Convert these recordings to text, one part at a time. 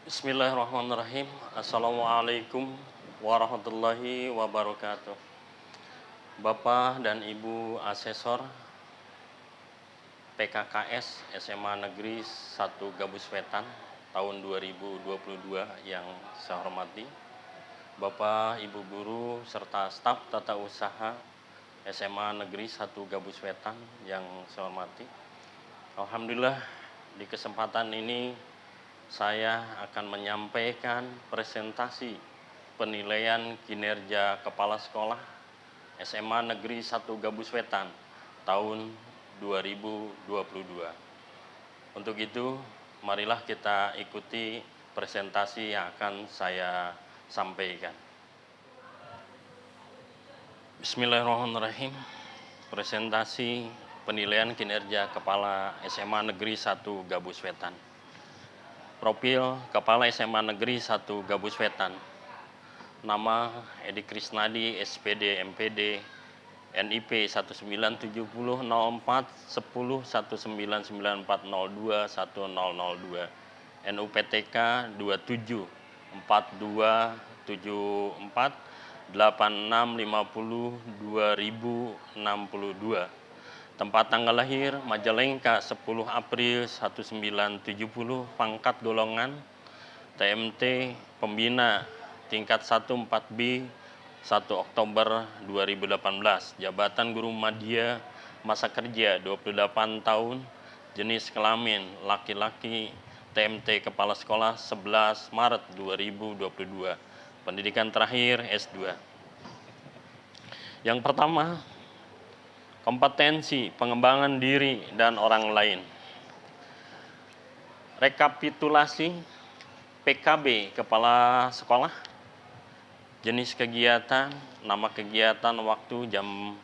Bismillahirrahmanirrahim. Assalamualaikum warahmatullahi wabarakatuh. Bapak dan Ibu Asesor PKKS SMA Negeri 1 Gabus Wetan tahun 2022 yang saya hormati, Bapak, Ibu Guru, serta staf tata usaha SMA Negeri 1 Gabus Wetan yang saya hormati. Alhamdulillah, di kesempatan ini saya akan menyampaikan presentasi penilaian kinerja Kepala Sekolah SMA Negeri 1 Gabus Wetan tahun 2022. Untuk itu, marilah kita ikuti presentasi yang akan saya sampaikan. Bismillahirrahmanirrahim. Presentasi penilaian kinerja Kepala SMA Negeri 1 Gabus Wetan. Profil Kepala SMA Negeri 1 Gabus Wetan. Nama Edi Krisnadi, SPD, MPD, NIP 1970 04 10 1994 02 NUPTK 27 42 74 86 50 2062. Tempat tanggal lahir Majalengka 10 April 1970, pangkat golongan TMT Pembina tingkat 1 4B 1 Oktober 2018, jabatan guru madya, masa kerja 28 tahun, jenis kelamin laki-laki, TMT Kepala Sekolah 11 Maret 2022, pendidikan terakhir S2. Yang pertama, kompetensi, pengembangan diri, dan orang lain. Rekapitulasi PKB Kepala Sekolah, jenis kegiatan, nama kegiatan, waktu, jam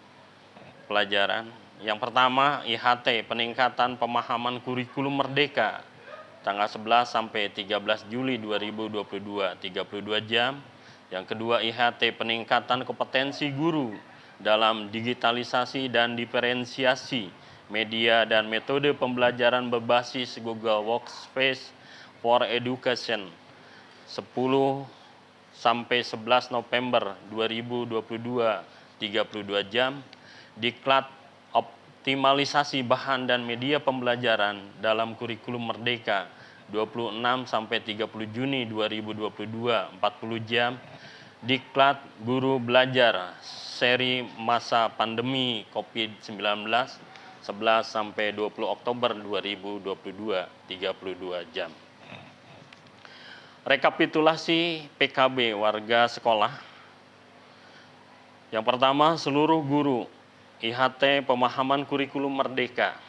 pelajaran. Yang pertama, IHT, peningkatan pemahaman kurikulum merdeka, tanggal 11 sampai 13 Juli 2022, 32 jam. Yang kedua, IHT, peningkatan kompetensi guru dalam digitalisasi dan diferensiasi media dan metode pembelajaran berbasis Google Workspace for Education, 10 sampai 11 November 2022, 32 jam. Diklat optimalisasi bahan dan media pembelajaran dalam kurikulum merdeka, 26 sampai 30 Juni 2022, 40 jam. Diklat guru belajar seri masa pandemi COVID-19, 11 sampai 20 Oktober 2022, 32 jam. Rekapitulasi PKB warga sekolah. Yang pertama, seluruh guru IHT pemahaman kurikulum merdeka.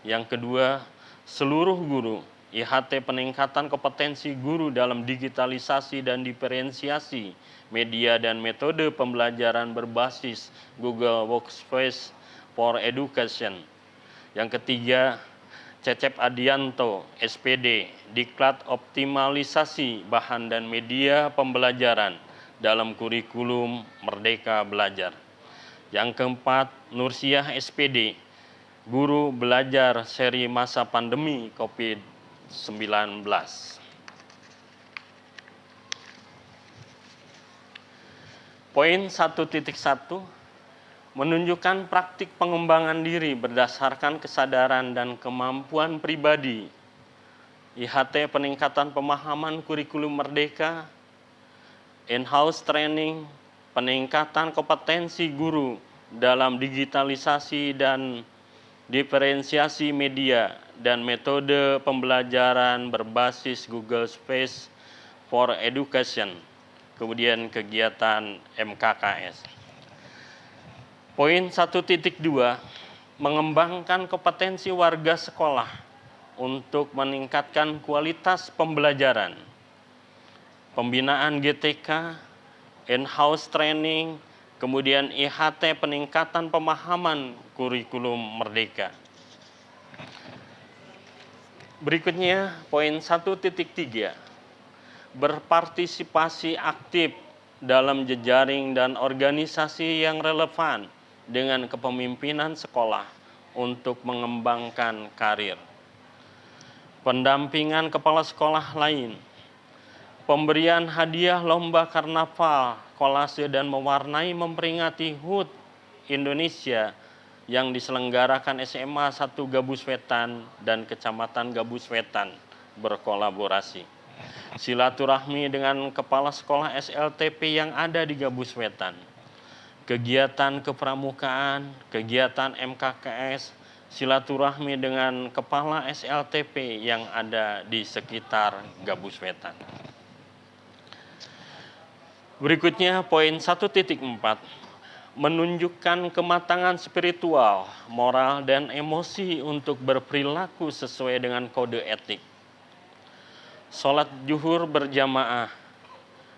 Yang kedua, seluruh guru IHT peningkatan kompetensi guru dalam digitalisasi dan diferensiasi media dan metode pembelajaran berbasis Google Workspace for Education. Yang ketiga, Cecep Adianto, SPD, diklat optimalisasi bahan dan media pembelajaran dalam kurikulum Merdeka Belajar. Yang keempat, Nursiah, SPD, guru belajar seri masa pandemi COVID-19. Poin 1.1 menunjukkan praktik pengembangan diri berdasarkan kesadaran dan kemampuan pribadi. IHT peningkatan pemahaman kurikulum merdeka, in-house training, peningkatan kompetensi guru dalam digitalisasi dan diferensiasi media dan metode pembelajaran berbasis Google Space for Education. Kemudian kegiatan MKKS. Poin 1.2 mengembangkan kompetensi warga sekolah untuk meningkatkan kualitas pembelajaran. Pembinaan GTK, in-house training, kemudian IHT peningkatan pemahaman kurikulum merdeka. Berikutnya poin 1.3 berpartisipasi aktif dalam jejaring dan organisasi yang relevan dengan kepemimpinan sekolah untuk mengembangkan karir. Pendampingan kepala sekolah lain, Pemberian hadiah lomba karnaval, kolase dan mewarnai memperingati HUT Indonesia yang diselenggarakan SMA 1 Gabus Wetan dan Kecamatan Gabus Wetan berkolaborasi. Silaturahmi dengan kepala sekolah SLTP yang ada di Gabus Wetan. Kegiatan kepramukaan, kegiatan MKKS, silaturahmi dengan kepala SLTP yang ada di sekitar Gabus Wetan. Berikutnya poin 1.4, menunjukkan kematangan spiritual, moral, dan emosi untuk berperilaku sesuai dengan kode etik. Sholat zuhur berjamaah,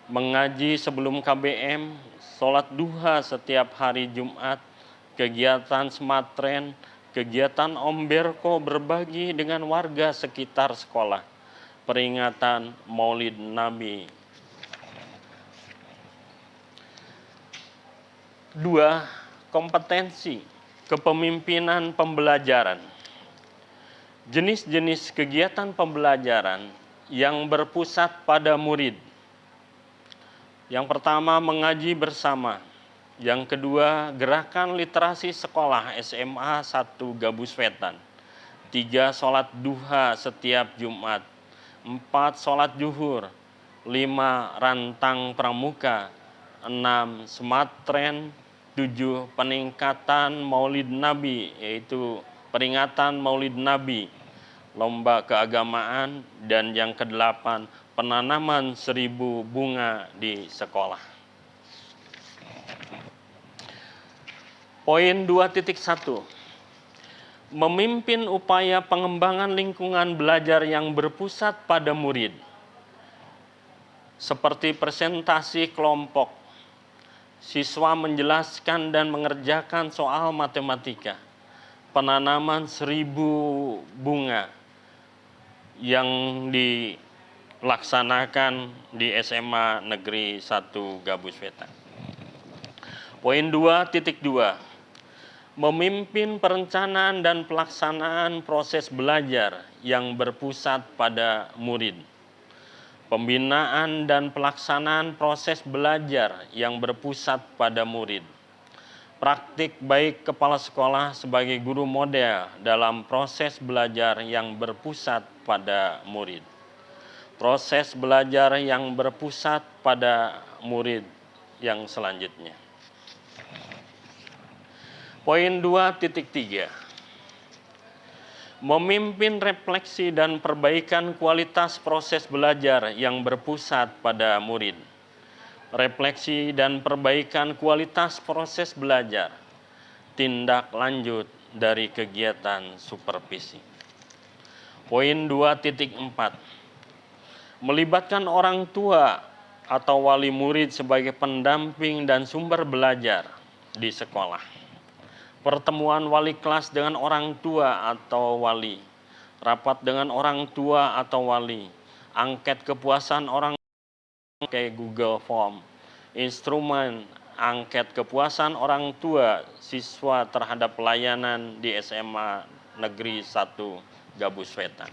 mengaji sebelum KBM, sholat duha setiap hari Jumat, kegiatan smartren, kegiatan omberko berbagi dengan warga sekitar sekolah, peringatan Maulid Nabi. 2. Kompetensi kepemimpinan pembelajaran. Jenis-jenis kegiatan pembelajaran yang berpusat pada murid. Yang pertama, mengaji bersama. Yang kedua, gerakan literasi sekolah SMA 1 Gabus Wetan. 3. Sholat duha setiap Jumat. 4. Sholat zuhur. 5. Rantang pramuka. 6. Smartren. 7. Peningkatan Maulid Nabi, yaitu peringatan Maulid Nabi, lomba keagamaan. Dan yang ke-8, penanaman 1000 bunga di sekolah. Poin 2.1, memimpin upaya pengembangan lingkungan belajar yang berpusat pada murid, seperti presentasi kelompok. Siswa menjelaskan dan mengerjakan soal matematika, penanaman 1000 bunga yang dilaksanakan di SMA Negeri 1 Gabus Wetan. Poin 2.2, memimpin perencanaan dan pelaksanaan proses belajar yang berpusat pada murid. Pembinaan dan pelaksanaan proses belajar yang berpusat pada murid. Praktik baik kepala sekolah sebagai guru model dalam proses belajar yang berpusat pada murid. Proses belajar yang berpusat pada murid yang selanjutnya. Poin 2.3, memimpin refleksi dan perbaikan kualitas proses belajar yang berpusat pada murid. Refleksi dan perbaikan kualitas proses belajar, tindak lanjut dari kegiatan supervisi. Poin 2.4, melibatkan orang tua atau wali murid sebagai pendamping dan sumber belajar di sekolah. Pertemuan wali kelas dengan orang tua atau wali, rapat dengan orang tua atau wali, angket kepuasan orang kayak Google Form, instrumen angket kepuasan orang tua siswa terhadap pelayanan di SMA Negeri 1 Gabus Wetan.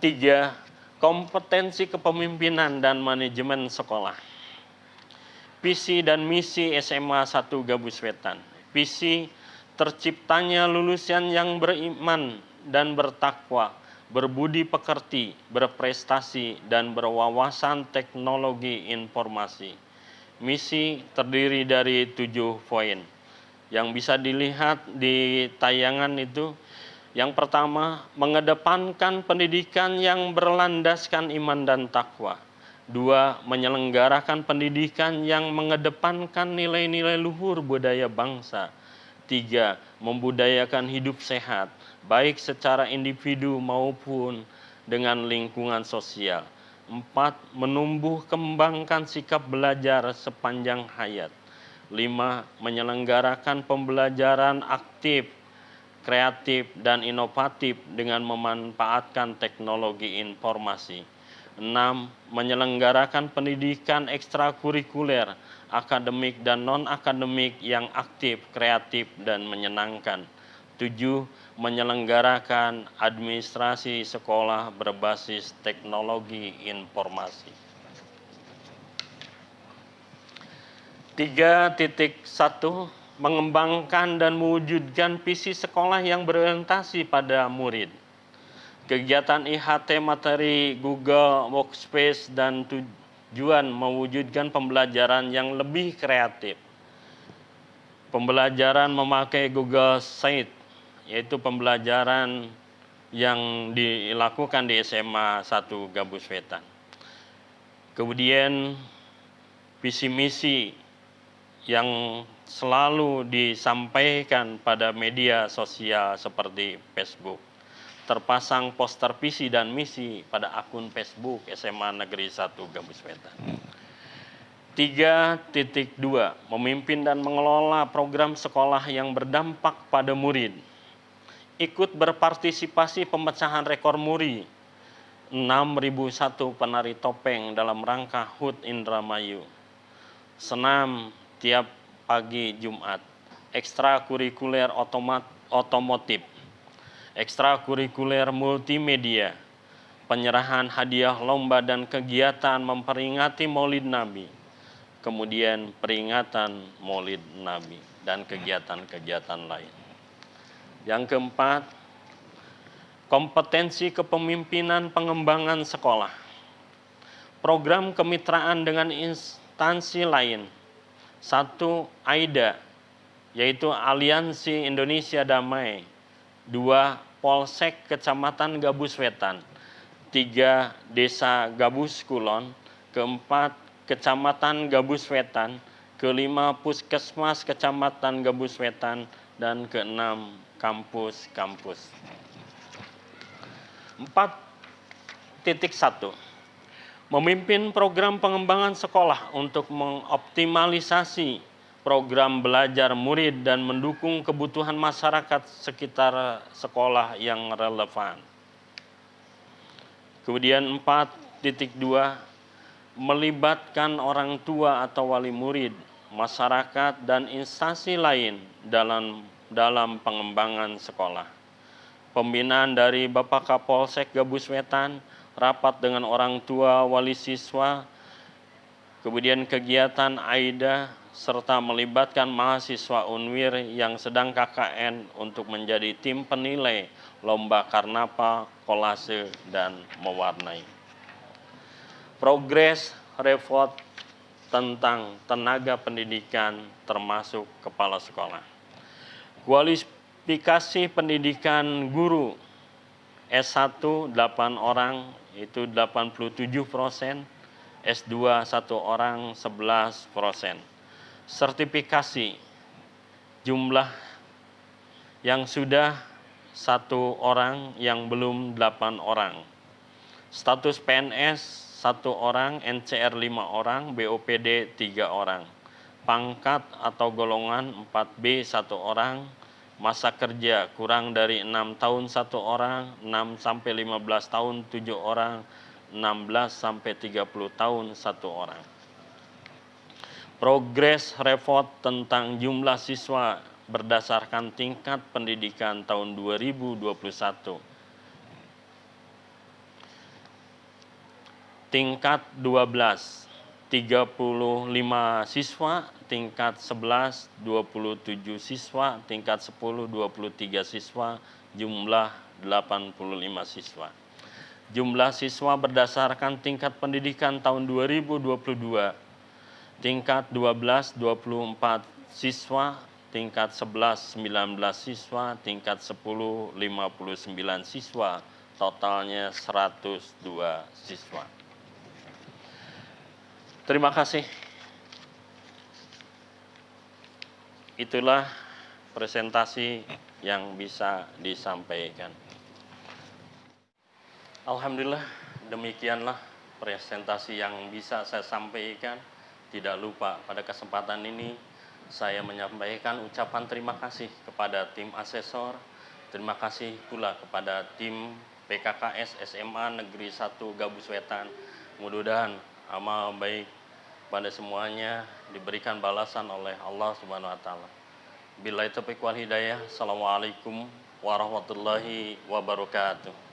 3. Kompetensi kepemimpinan dan manajemen sekolah. Visi dan misi SMA 1 Gabus Wetan. Visi, terciptanya lulusan yang beriman dan bertakwa, berbudi pekerti, berprestasi, dan berwawasan teknologi informasi. Misi terdiri dari 7 poin yang bisa dilihat di tayangan itu. Yang pertama, mengedepankan pendidikan yang berlandaskan iman dan takwa. 2. Menyelenggarakan pendidikan yang mengedepankan nilai-nilai luhur budaya bangsa. 3. Membudayakan hidup sehat, baik secara individu maupun dengan lingkungan sosial. 4. Menumbuh kembangkan sikap belajar sepanjang hayat. 5. Menyelenggarakan pembelajaran aktif, kreatif, dan inovatif dengan memanfaatkan teknologi informasi. 6. Menyelenggarakan pendidikan ekstrakurikuler, akademik dan non-akademik yang aktif, kreatif, dan menyenangkan. 7. menyelenggarakan administrasi sekolah berbasis teknologi informasi. 3.1 Mengembangkan dan mewujudkan visi sekolah yang berorientasi pada murid. Kegiatan IHT materi Google Workspace dan tujuan mewujudkan pembelajaran yang lebih kreatif. Pembelajaran memakai Google Sheet, yaitu pembelajaran yang dilakukan di SMA 1 Gabus Wetan. Kemudian visi misi yang selalu disampaikan pada media sosial seperti Facebook. Terpasang poster visi dan misi pada akun Facebook SMA Negeri 1 Gabus Wetan. 3.2 Memimpin dan mengelola program sekolah yang berdampak pada murid. Ikut berpartisipasi pemecahan rekor muri 6.001 penari topeng dalam rangka HUT Indramayu. Senam tiap pagi Jumat, ekstrakurikuler otomotif, ekstrakurikuler multimedia, penyerahan hadiah lomba dan kegiatan memperingati Maulid Nabi, kemudian peringatan Maulid Nabi dan kegiatan-kegiatan lain. Yang keempat, kompetensi kepemimpinan pengembangan sekolah. Program kemitraan dengan instansi lain. 1. AIDA, yaitu Aliansi Indonesia Damai. 2. Polsek Kecamatan Gabus Wetan. 3. Desa Gabus Kulon. 4. Kecamatan Gabus Wetan. 5. Puskesmas Kecamatan Gabus Wetan. Dan 6. Kampus-kampus. 4.1 Memimpin program pengembangan sekolah untuk mengoptimalisasi program belajar murid dan mendukung kebutuhan masyarakat sekitar sekolah yang relevan. Kemudian 4.2 Melibatkan orang tua atau wali murid, masyarakat, dan instansi lain dalam pengembangan sekolah. Pembinaan dari Bapak Kapolsek Gabus Wetan, rapat dengan orang tua wali siswa, kemudian kegiatan AIDA, serta melibatkan mahasiswa UNWIR yang sedang KKN untuk menjadi tim penilai lomba karnaval, kolase, dan mewarnai. Progres report tentang tenaga pendidikan termasuk kepala sekolah. Kualifikasi pendidikan guru S1 8 orang itu 87%, S2 1 orang 11%. Sertifikasi jumlah yang sudah 1 orang, yang belum 8 orang. Status PNS 1 orang, NCR 5 orang, BOPD 3 orang. Pangkat atau golongan 4B 1 orang. Masa kerja kurang dari 6 tahun 1 orang, 6-15 tahun 7 orang, 16-30 tahun 1 orang. Progres report tentang jumlah siswa berdasarkan tingkat pendidikan tahun 2021. Tingkat 12, 35 siswa, tingkat 11, 27 siswa, tingkat 10, 23 siswa, jumlah 85 siswa. Jumlah siswa berdasarkan tingkat pendidikan tahun 2022, tingkat 12, 24 siswa, tingkat 11, 19 siswa, tingkat 10, 59 siswa, totalnya 102 siswa. Terima kasih. Itulah presentasi yang bisa disampaikan. Alhamdulillah, demikianlah presentasi yang bisa saya sampaikan. Tidak lupa pada kesempatan ini saya menyampaikan ucapan terima kasih kepada tim asesor. Terima kasih pula kepada tim PKKS SMA Negeri 1 Gabus Wetan. Mudah-mudahan amal baik pada semuanya diberikan balasan oleh Allah Subhanahu wa taala. Billahi taufiq wal hidayah. Assalamualaikum warahmatullahi wabarakatuh.